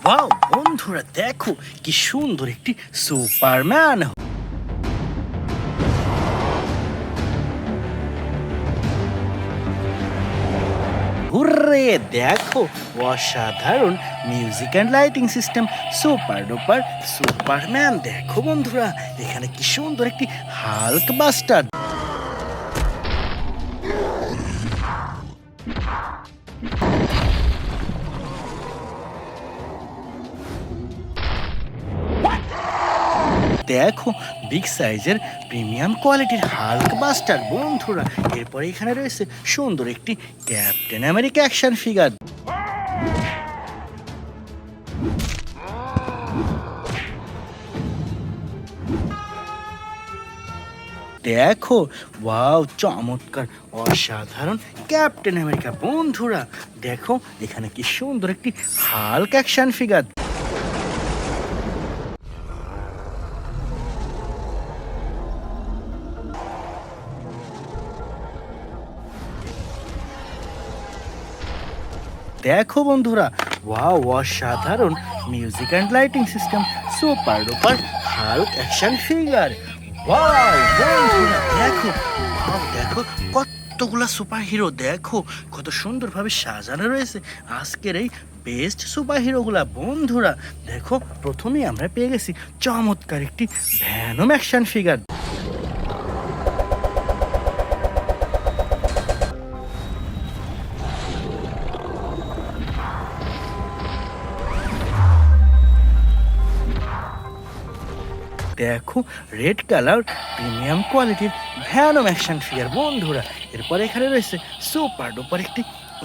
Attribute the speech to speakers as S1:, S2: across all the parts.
S1: Wow বন্ধুরা, দেখো কি সুন্দর একটি সুপারম্যান। হুররে, দেখো অসাধারণ music and lighting system, super duper Superman. দেখো বন্ধুরা, এখানে কি সুন্দর একটি হাল্ক বাস্টার। দেখো বিগ সাইজের প্রিমিয়াম কোয়ালিটির হাল্ক বাস্টার বন্ধুরা। এরপরে এখানে রয়েছে সুন্দর একটি ক্যাপ্টেন আমেরিকা অ্যাকশন ফিগার। দেখো ওয়াও, চমৎকার অসাধারণ ক্যাপ্টেন আমেরিকা বন্ধুরা। দেখো এখানে কি সুন্দর একটি হাল্ক অ্যাকশন ফিগার। দেখো বন্ধুরা, ওয়াও অসাধারণ music and lighting system, super duper Hulk action figure. Wow বন্ধুরা, দেখো ওয়াও, দেখো কতগুলা সুপার হিরো। দেখো কত সুন্দরভাবে সাজানো রয়েছে আজকের এই বেস্ট সুপার হিরোগুলা বন্ধুরা। দেখো প্রথমেই আমরা পেয়ে গেছি চমৎকার একটি ভ্যানম অ্যাকশন ফিগার। দেখো রেড কালার প্রিমিয়াম কোয়ালিটির ভ্যানম অ্যাকশন ফিগার বন্ধুরা। এরপরে এখানে রয়েছে সুপার ডুপার একটি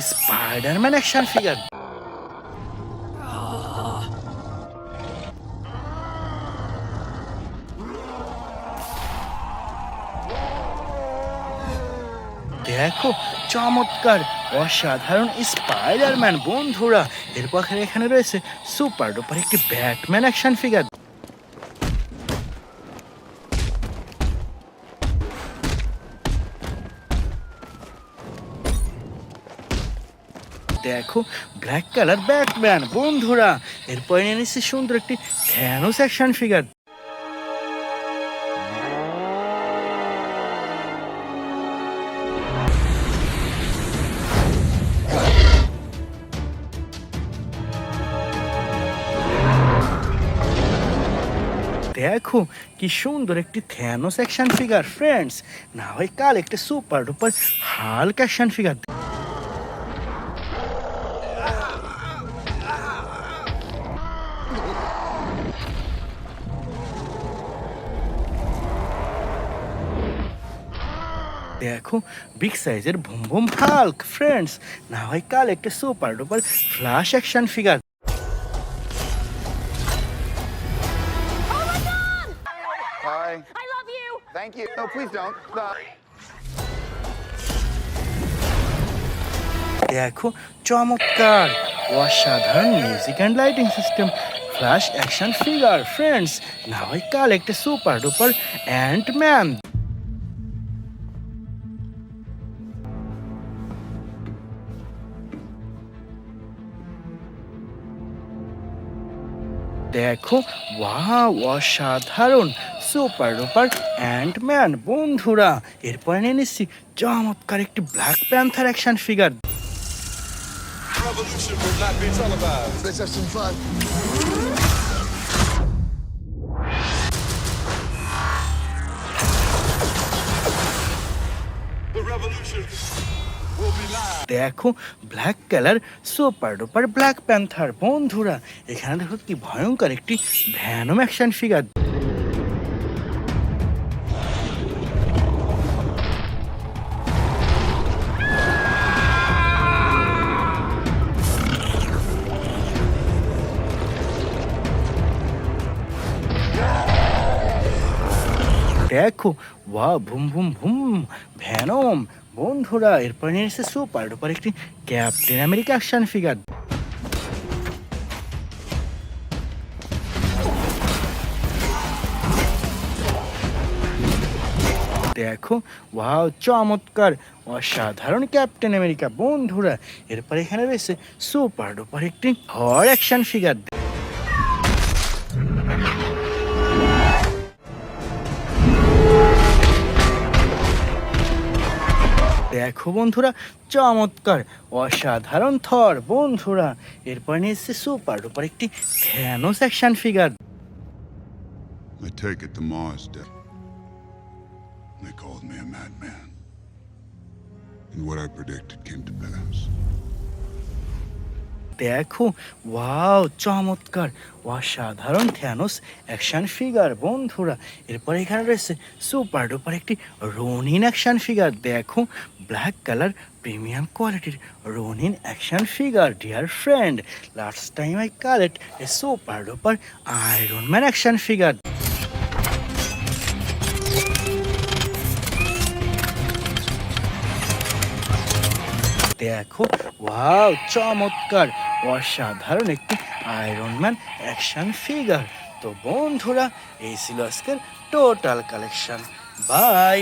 S1: স্পাইডারম্যান অ্যাকশন ফিগার। দেখো চমৎকার অসাধারণ স্পাইডারম্যান বন্ধুরা। এরপর এখানে রয়েছে সুপার ডুপার একটি ব্যাটম্যান অ্যাকশন ফিগার। দেখো ব্ল্যাক কালার ব্যাটম্যান বন্ধুরা। এরপরে নিয়ে নিচ্ছি সুন্দর একটি থ্যানোস অ্যাকশন ফিগার। দেখো কি সুন্দর একটি থ্যানোস অ্যাকশন ফিগার ফ্রেন্ডস। না হয় কাল একটা super duper Hulk action figure. দেখো বিগ সাইজের ভুম ভুম হাল্ক ফ্রেন্ডস। না হয় কাল একটা super duper flash action figure.
S2: Hi. I love you. Thank you. No, please don't. Stop.
S1: দেখো চমৎকার অসাধারণ music and lighting system, flash action figure friends. না হয় কাল একটা সুপার ডুপার অ্যান্টম্যান। দেখো ওয়াও অসাধারণ সুপার ডুপার অ্যান্টম্যান বন্ধুরা। এরপরে নিয়ে নিচ্ছি চমৎকার একটি black panther action figure.
S3: Revolution will not be televised.
S4: Let's have some fun.
S3: The revolution will be live.
S1: দেখো black colour super duper black panther বন্ধুরা। এখানে দেখো কি ভয়ঙ্কর একটি ভ্যানম অ্যাকশন ফিগার। দেখো ওয়া ভুম ভুম ভুম ভ্যানম বন্ধুরা। এরপর নিয়ে এসেছে সুপার ডুপার একটি ক্যাপ্টেন আমেরিকা অ্যাকশন ফিগার। দেখো ওয়াও চমৎকার অসাধারণ ক্যাপ্টেন আমেরিকা বন্ধুরা। এরপর এখানে রয়েছে সুপার ডুপার একটি হর অ্যাকশন ফিগার। দেখো বন্ধুরা, চমৎকার অসাধারণ থর বন্ধুরা। এরপর নিয়ে এসছে সুপার ডুপার একটি Thanos action figure.
S4: I take it to Mars, Dad. They called me a madman. And what I predicted came to pass.
S1: দেখো, ওয়াও, চমৎকার অসাধারণ থ্যানোস অ্যাকশন ফিগার বন্ধুরা। এরপর এখানে রয়েছে সুপার ডুপার একটি রোনিন অ্যাকশন ফিগার। দেখো, ব্ল্যাক কালার প্রিমিয়াম কোয়ালিটির Ronin action figure. Dear friend, last time I collect A super duper iron man action figure. দেখো, ওয়াও, চমৎকার অসাধারণ একটি আয়রন ম্যান অ্যাকশন ফিগার। তো বন্ধুরা, এই ছিল আজকের টোটাল কালেকশন। বাই।